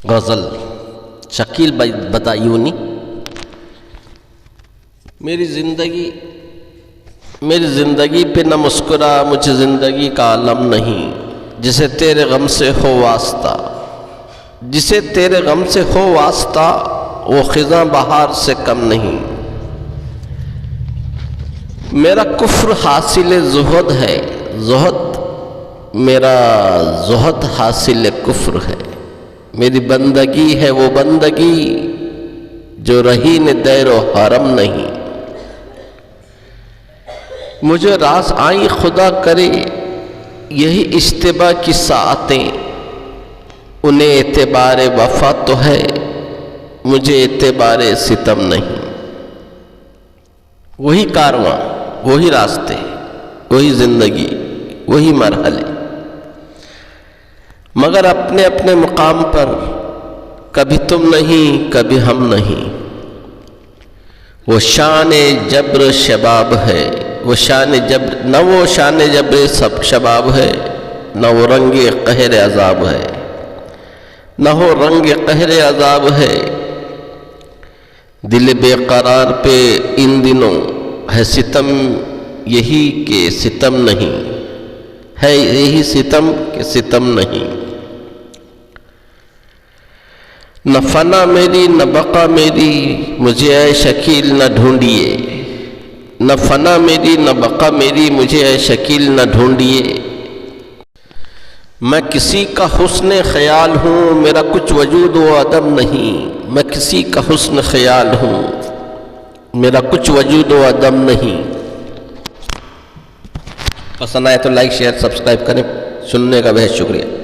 غزل شکیل بدایونی۔ میری زندگی پہ نہ مسکرا، مجھے زندگی کا عالم نہیں، جسے تیرے غم سے ہو واسطہ، جسے تیرے غم سے ہو واسطہ، وہ خزاں بہار سے کم نہیں۔ میرا کفر حاصل زہد ہے، میرا زہد حاصل کفر ہے۔ میری بندگی ہے وہ بندگی جو رہین دیر و حرم نہیں۔ مجھے راز آئی خدا کرے یہی اجتباء کی ساعتیں، انہیں اعتبار وفا تو ہے، مجھے اعتبار ستم نہیں۔ وہی کارواں، وہی راستے، وہی زندگی، وہی مرحلے، مگر اپنے اپنے مقام پر، کبھی تم نہیں کبھی ہم نہیں۔ وہ شان جبر شباب ہے، وہ شان جبر، نہ وہ شان جبر سب شباب ہے، نہ وہ رنگ قہر عذاب ہے، نہ وہ رنگ قہر عذاب ہے۔ دل بے قرار پہ ان دنوں ہے ستم یہی کہ ستم نہیں، ہے یہی ستم کہ ستم نہیں۔ نہ فنا میری نہ بقا میری، مجھے اے شکیل نہ ڈھونڈیے، نہ فنا میری نہ بقا میری، مجھے اے شکیل نہ ڈھونڈیے۔ میں کسی کا حسن خیال ہوں، میرا کچھ وجود و عدم نہیں۔ میں کسی کا حسن خیال ہوں، میرا کچھ وجود و عدم نہیں۔ پسند آئے تو لائک شیئر سبسکرائب کریں۔ سننے کا بہت شکریہ۔